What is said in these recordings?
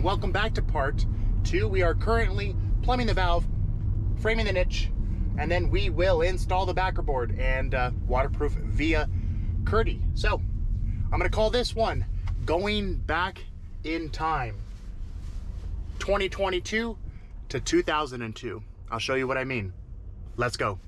and welcome back to part 2. We are currently plumbing the valve, framing the niche, and then we will install the backer board and waterproof via Kerdi. So I'm going to call this one Going Back in Time, 2022 to 2002. I'll show you what I mean. Let's go.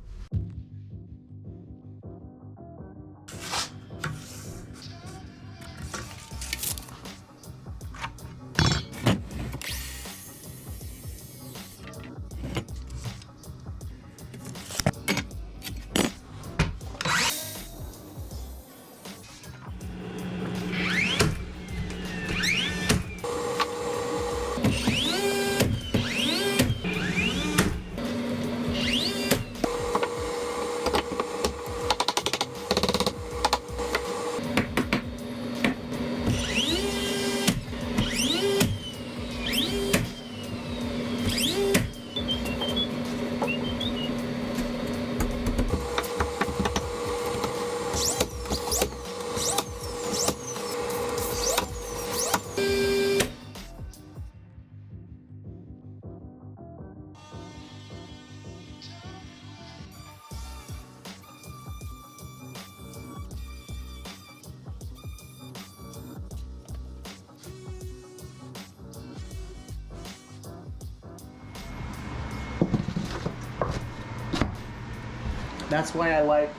That's why I like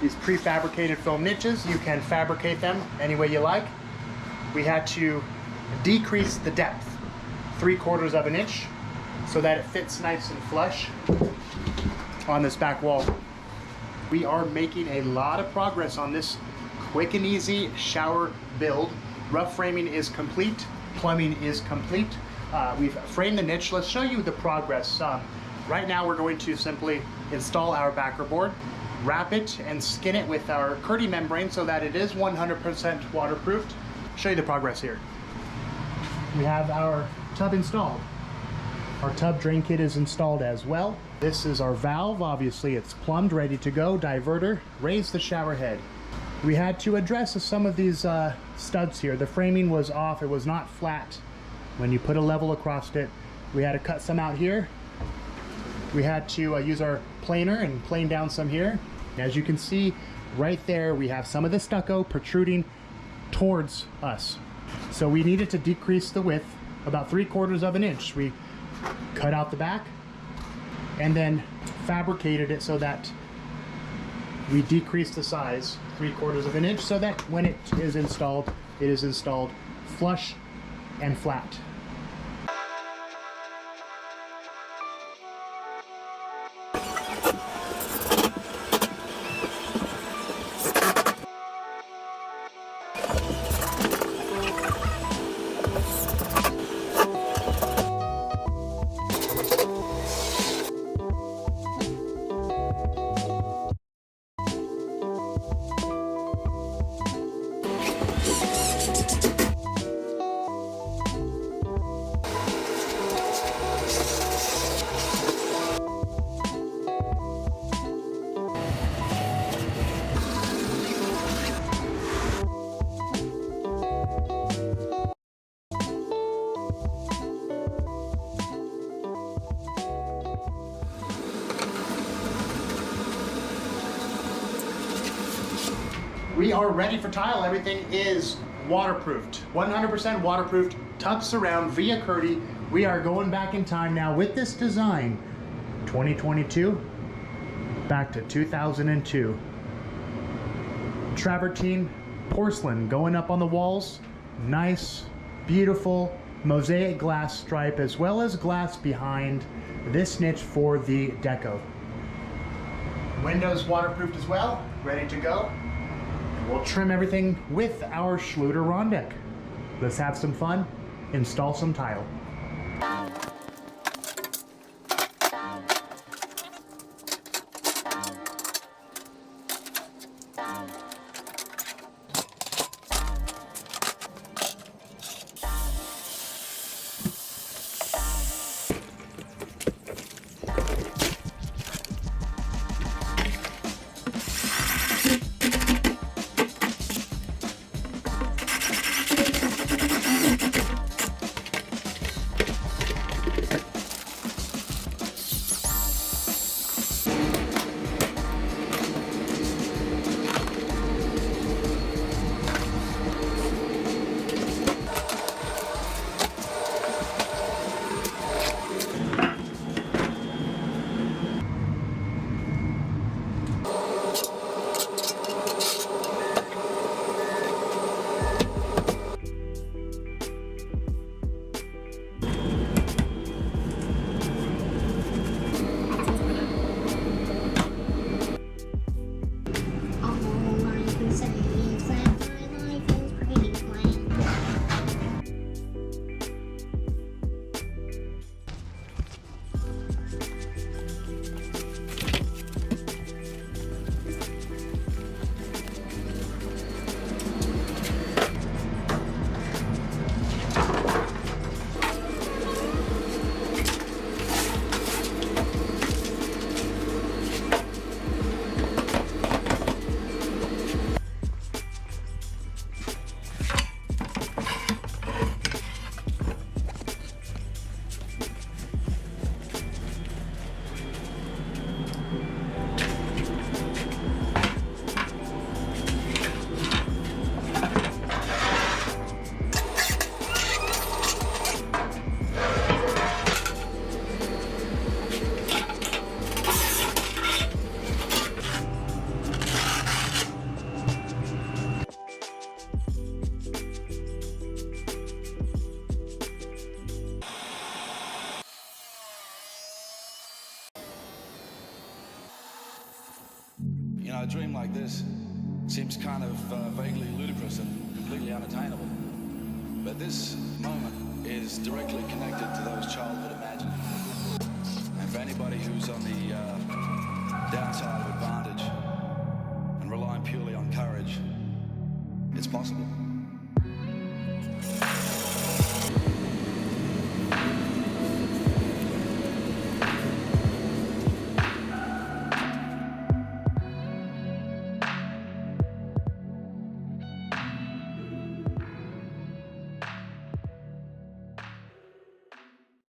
these prefabricated foam niches. You can fabricate them any way you like. We had to decrease the depth 3/4 of an inch so that it fits nice and flush on this back wall. We are making a lot of progress on this quick and easy shower build. Rough framing is complete, plumbing is complete. We've framed the niche. Let's show you the progress. Right now we're going to simply install our backer board, wrap it and skin it with our Kerdi membrane so that it is 100% waterproofed. Show you the progress here. We have our tub installed. Our tub drain kit is installed as well. This is our valve. Obviously it's plumbed, ready to go. Diverter, raise the shower head. We had to address some of these studs here. The framing was off, it was not flat. When you put a level across it, we had to cut some out here. We had to use our planer and plane down some here. As you can see right there, we have some of the stucco protruding towards us. So we needed to decrease the width about 3/4 of an inch. We cut out the back and then fabricated it so that we decreased the size 3/4 of an inch so that when it is installed flush and flat. We are ready for tile. Everything is waterproofed, 100% waterproofed, tub surround via Kerdi. We are going back in time now with this design, 2022 back to 2002. Travertine porcelain going up on the walls, nice, beautiful mosaic glass stripe as well as glass behind this niche for the deco. Windows waterproofed as well, ready to go. We'll trim everything with our Schluter Rondeck. Let's have some fun, install some tile. dream like this seems kind of vaguely ludicrous and completely unattainable. But this moment is directly connected to those childhood imaginings. And for anybody who's on the downside of advantage and relying purely on courage, it's possible.